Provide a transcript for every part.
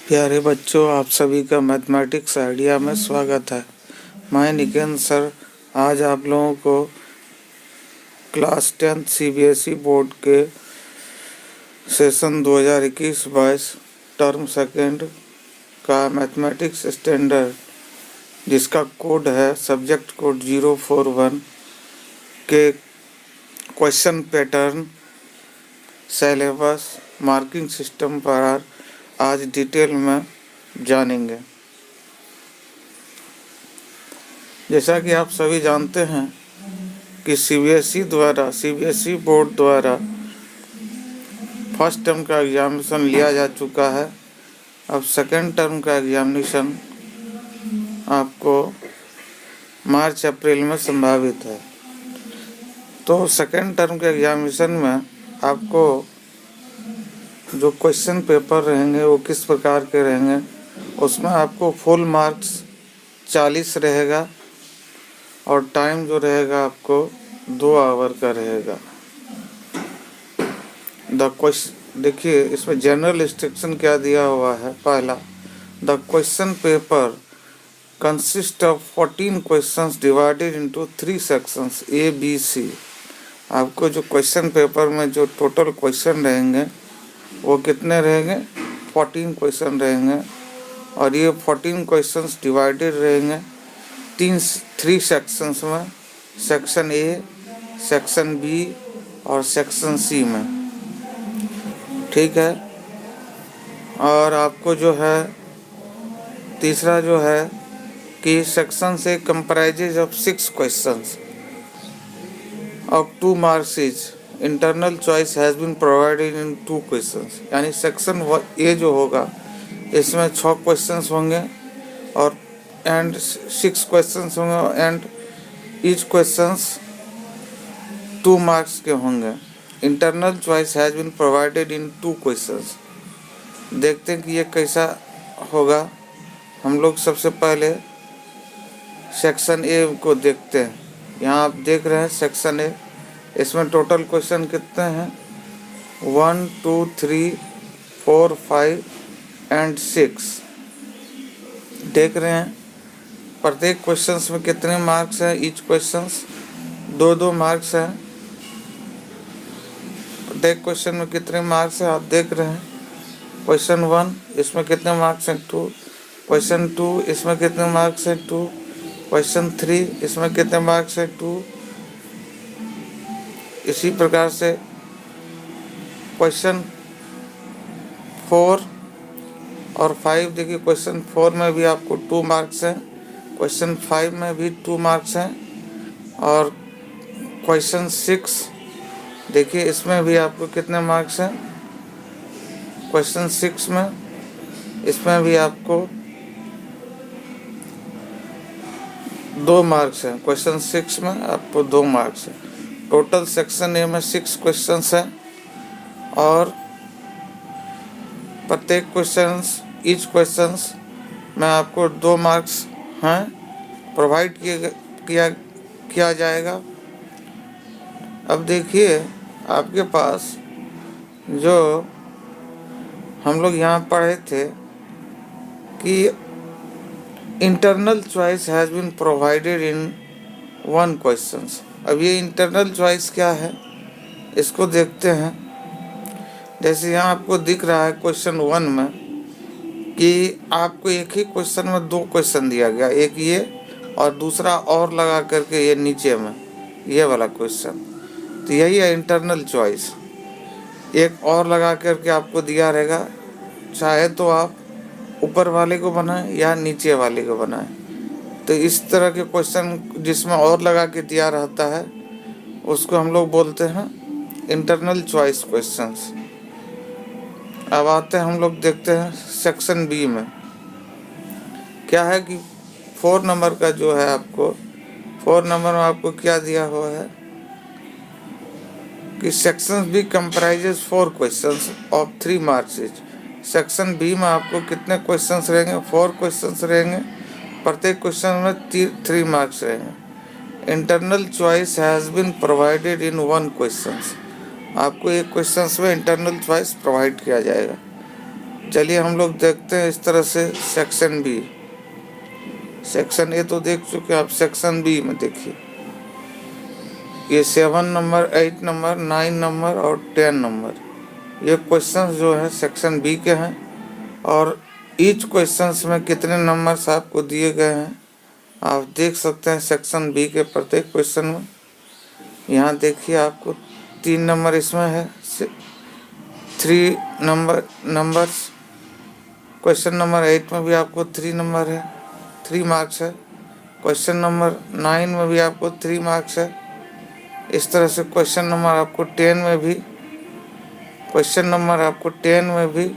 प्यारे बच्चों, आप सभी का मैथमेटिक्स आइडिया में स्वागत है। मैं निकेंद्र सर आज आप लोगों को क्लास 10 सीबीएसई बोर्ड के सेशन 2021-22 टर्म सेकेंड का मैथमेटिक्स स्टैंडर्ड जिसका कोड है सब्जेक्ट कोड 041 के question pattern, syllabus, marking system पर आज डिटेल में जानेंगे। जैसा कि आप सभी जानते हैं कि सीबीएसई बोर्ड द्वारा फर्स्ट टर्म का एग्जामिनेशन लिया जा चुका है। अब सेकेंड टर्म का एग्जामिनेशन आपको मार्च अप्रैल में संभावित है। तो सेकेंड टर्म के एग्जामिनेशन में आपको जो क्वेश्चन पेपर रहेंगे वो किस प्रकार के रहेंगे, उसमें आपको फुल मार्क्स 40 रहेगा और टाइम जो रहेगा आपको 2 आवर का रहेगा। देखिए इसमें जनरल इंस्ट्रक्शन क्या दिया हुआ है। पहला, the question paper consist of 14 questions divided into 3 sections A, B, C। आपको जो क्वेश्चन पेपर में जो टोटल क्वेश्चन रहेंगे वो कितने रहेंगे? 14 क्वेश्चन रहेंगे और ये 14 क्वेश्चंस डिवाइडेड रहेंगे 3 सेक्शंस में, सेक्शन ए, सेक्शन बी और सेक्शन सी में। ठीक है। और आपको जो है तीसरा जो है कि सेक्शन से comprises of 6 questions of 2 marks each internal choice has been provided in 2 questions. यानी सेक्शन ए जो होगा इसमें 6 क्वेश्चंस होंगे और 6 क्वेश्चंस होंगे एंड ईच क्वेश्चंस 2 मार्क्स के होंगे। Internal choice has been provided in 2 questions. देखते हैं कि ये कैसा होगा। हम लोग सबसे पहले सेक्शन ए को देखते हैं। यहाँ आप देख रहे हैं सेक्शन ए, इसमें टोटल क्वेश्चन कितने हैं? 1, 2, 3, 4, 5 एंड 6 देख रहे हैं। प्रत्येक क्वेश्चंस में कितने मार्क्स हैं? ईच क्वेश्चंस 2-2 मार्क्स हैं। प्रत्येक क्वेश्चन में कितने मार्क्स हैं आप देख रहे हैं। क्वेश्चन 1 इसमें कितने मार्क्स हैं? 2। क्वेश्चन 2 इसमें कितने मार्क्स हैं? 2। क्वेश्चन 3 इसमें कितने मार्क्स हैं? 2। इसी प्रकार से क्वेश्चन 4 और 5 देखिए, क्वेश्चन 4 में भी आपको 2 मार्क्स हैं, क्वेश्चन 5 में भी 2 मार्क्स हैं और क्वेश्चन 6 देखिए इसमें भी आपको कितने मार्क्स हैं? क्वेश्चन 6 में इसमें भी आपको 2 मार्क्स हैं। क्वेश्चन 6 में आपको 2 मार्क्स हैं। टोटल सेक्शन ए में 6 क्वेश्चंस हैं और प्रत्येक ईच क्वेश्चंस में आपको 2 मार्क्स हैं प्रोवाइड किया जाएगा। अब देखिए आपके पास जो हम लोग यहाँ पढ़े थे कि internal choice has been provided in 1 questions. अब ये इंटरनल चॉइस क्या है इसको देखते हैं। जैसे यहाँ आपको दिख रहा है क्वेश्चन 1 में कि आपको एक ही क्वेश्चन में 2 क्वेश्चन दिया गया, एक ये और दूसरा और लगा करके ये नीचे में ये वाला क्वेश्चन। तो यही है इंटरनल चॉइस। एक और लगा करके आपको दिया रहेगा, चाहे तो आप ऊपर वाले को बनाएं या नीचे वाले को बनाएं। तो इस तरह के क्वेश्चन जिसमें और लगा के दिया रहता है उसको हम लोग बोलते हैं इंटरनल चॉइस क्वेश्चंस। अब आते हैं हम लोग देखते हैं सेक्शन बी में क्या है कि 4 नंबर का जो है आपको 4 नंबर में आपको क्या दिया हुआ है कि section B comprises 4 questions of 3 marks each. Section B में आपको कितने क्वेश्चंस रहेंगे? 4 क्वेश्चंस रहेंगे। प्रत्येक क्वेश्चन में 3 मार्क्स रहेंगे। Internal choice has been provided in 1 questions. आपको एक क्वेश्चंस में इंटरनल चॉइस प्रोवाइड किया जाएगा। चलिए हम लोग देखते हैं इस तरह से सेक्शन बी। सेक्शन ए तो देख चुके आप, सेक्शन बी में देखिए ये 7 नंबर, 8 नंबर, 9 नंबर और 10 नंबर ये क्वेश्चंस जो है सेक्शन बी के हैं। और ईच क्वेश्चंस में कितने नंबर्स आपको दिए गए हैं आप देख सकते हैं सेक्शन बी के प्रत्येक क्वेश्चन में। यहाँ देखिए आपको 3 नंबर इसमें है, 3 नंबर्स। क्वेश्चन नंबर 8 में भी आपको 3 नंबर है, 3 मार्क्स है। क्वेश्चन नंबर 9 में भी आपको 3 मार्क्स है। इस तरह से क्वेश्चन नंबर आपको 10 में भी, क्वेश्चन नंबर आपको 10 में भी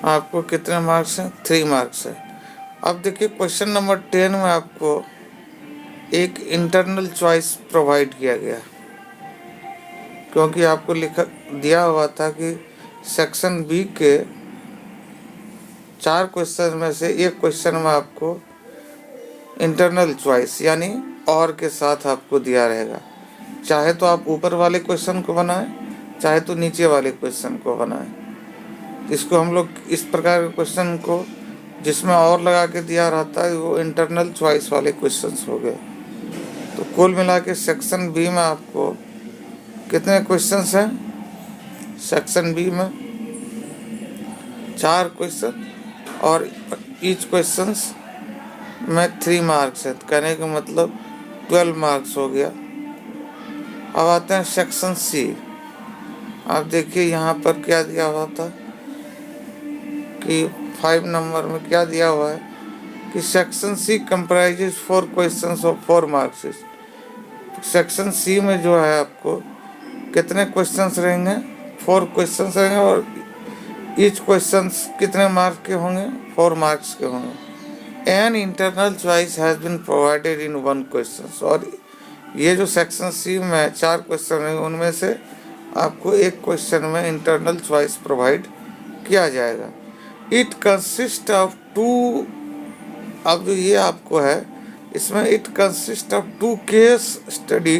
आपको कितने मार्क्स हैं, 3 मार्क्स है। अब देखिए क्वेश्चन नंबर 10 में आपको एक इंटरनल चॉइस प्रोवाइड किया गया, क्योंकि आपको लिखा दिया हुआ था कि सेक्शन बी के 4 क्वेश्चन में से एक क्वेश्चन में आपको इंटरनल चॉइस यानी और के साथ आपको दिया रहेगा। चाहे तो आप ऊपर वाले क्वेश्चन को बनाएं, चाहे तो नीचे वाले क्वेश्चन को बनाएं। इसको हम लोग इस प्रकार के क्वेश्चन को जिसमें और लगा के दिया रहता है वो इंटरनल चॉइस वाले क्वेश्चंस हो गए। तो कुल मिला के सेक्शन बी में आपको कितने क्वेश्चंस हैं, सेक्शन बी में 4 क्वेश्चन और ईच क्वेश्चंस में 3 मार्क्स है। कहने का मतलब 12 मार्क्स हो गया। अब आते हैं सेक्शन सी। आप देखिए यहाँ पर क्या दिया हुआ था कि 5 नंबर में क्या दिया हुआ है कि section C comprises 4 questions of 4 marks. Section C में जो है आपको कितने क्वेश्चंस रहेंगे, 4 क्वेश्चंस रहेंगे और ईच क्वेश्चंस कितने मार्क्स के होंगे, 4 मार्क्स के होंगे। An internal choice has been provided in 1 question. और ये जो सेक्शन सी में 4 क्वेश्चन है उनमें से आपको एक क्वेश्चन में इंटरनल चॉइस प्रोवाइड किया जाएगा। इट कंसिस्ट ऑफ 2, अब जो ये आपको है इसमें it consist of 2 case study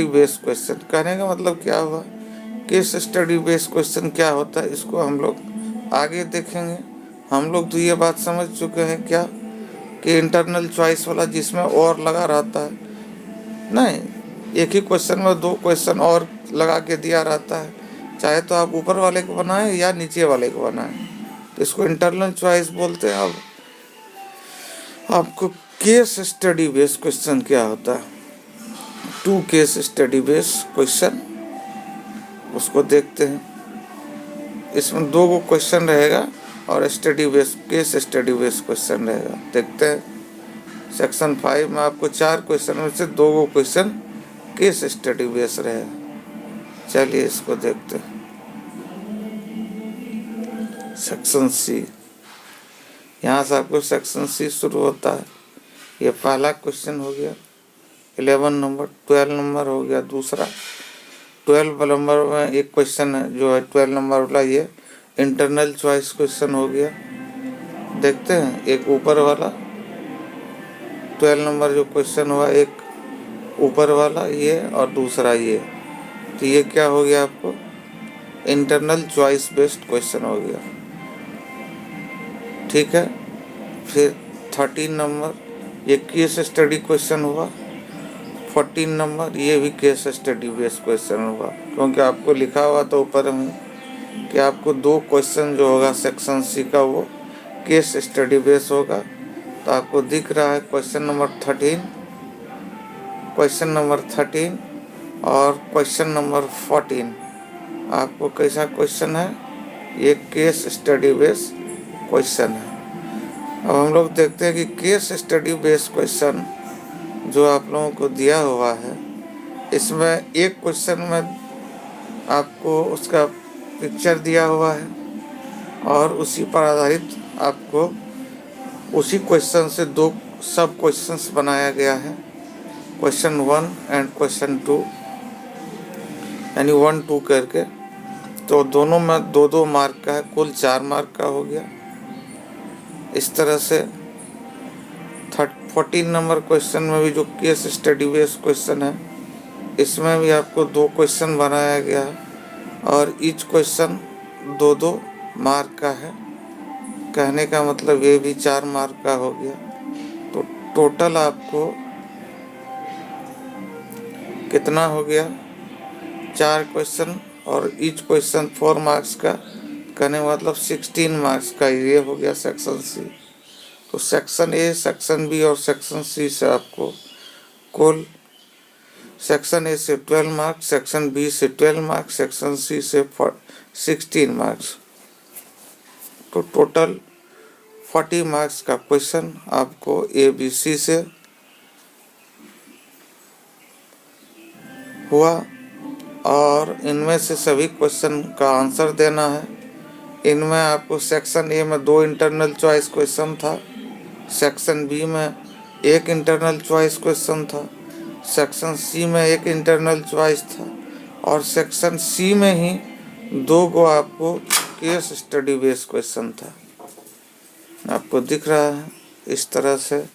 based question. कहने का मतलब क्या हुआ, केस स्टडी बेस्ड क्वेश्चन क्या होता है इसको हम लोग आगे देखेंगे। हम लोग तो ये बात समझ चुके हैं क्या कि इंटरनल चॉइस वाला जिसमें और लगा रहता है, नहीं, एक ही क्वेश्चन में 2 क्वेश्चन और लगा के दिया रहता है। चाहे तो आप ऊपर वाले को बनाएं या नीचे वाले को बनाएं, तो इसको इंटरनल चॉइस बोलते हैं। अब आपको केस स्टडी बेस्ड क्वेश्चन क्या होता है, 2 केस स्टडी बेस्ड क्वेश्चन, उसको देखते हैं। इसमें 2 को क्वेश्चन रहेगा और study based, case study based question रहेगा। देखते हैं सेक्शन 5 में आपको 4 क्वेश्चन में से 2 को क्वेश्चन केस स्टडी बेस्ड रहेगा। चलिए इसको देखते हैं। सेक्शन सी, यहाँ से आपको सेक्शन सी शुरू होता है। ये पहला क्वेश्चन हो गया 11 नंबर, 12 नंबर हो गया दूसरा। 12 नंबर में एक क्वेश्चन है जो है 12 नंबर वाला, ये इंटरनल चॉइस क्वेश्चन हो गया। देखते हैं एक ऊपर वाला 12 नंबर जो क्वेश्चन हुआ, एक ऊपर वाला ये और दूसरा ये, तो ये क्या हो गया आपको इंटरनल चॉइस बेस्ड क्वेश्चन हो गया। ठीक है, फिर 13 नंबर ये केस स्टडी क्वेश्चन हुआ। 14 नंबर ये भी केस स्टडी बेस्ड क्वेश्चन हुआ, क्योंकि आपको लिखा हुआ तो ऊपर में कि आपको 2 क्वेश्चन जो होगा सेक्शन सी का वो केस स्टडी बेस्ड होगा। तो आपको दिख रहा है क्वेश्चन नंबर 13, क्वेश्चन नंबर 13 और क्वेश्चन नंबर 14 आपको कैसा क्वेश्चन है, ये केस स्टडी बेस्ड क्वेश्चन है। अब हम लोग देखते हैं कि केस स्टडी बेस्ड क्वेश्चन जो आप लोगों को दिया हुआ है, इसमें एक क्वेश्चन में आपको उसका पिक्चर दिया हुआ है और उसी पर आधारित आपको उसी क्वेश्चन से 2 सब क्वेश्चंस बनाया गया है, क्वेश्चन 1 एंड क्वेश्चन 2, यानी 1-2 करके। तो दोनों में 2-2 मार्क का है, कुल 4 मार्क का हो गया। इस तरह से 14 नंबर क्वेश्चन में भी जो केस स्टडी बेस्ड क्वेश्चन है इसमें भी आपको 2 क्वेश्चन बनाया गया और ईच क्वेश्चन 2-2 मार्क का है। कहने का मतलब ये भी 4 मार्क का हो गया। तो टोटल आपको कितना हो गया, 4 क्वेश्चन और ईच क्वेश्चन 4 मार्क्स का, कहने का मतलब 16 मार्क्स का ये हो गया सेक्शन सी। तो सेक्शन ए, सेक्शन बी और सेक्शन सी से आपको कुल सेक्शन ए से 12 मार्क्स, सेक्शन बी से 12 मार्क्स, सेक्शन सी से 16 मार्क्स, तो टोटल 40 मार्क्स का क्वेश्चन आपको ए बी सी से हुआ और इनमें से सभी क्वेश्चन का आंसर देना है। इनमें आपको सेक्शन ए में 2 इंटरनल चॉइस क्वेश्चन था, सेक्शन बी में 1 इंटरनल चॉइस क्वेश्चन था, सेक्शन सी में 1 इंटरनल चॉइस था और सेक्शन सी में ही 2 को आपको केस स्टडी बेस्ड क्वेश्चन था। आपको दिख रहा है इस तरह से।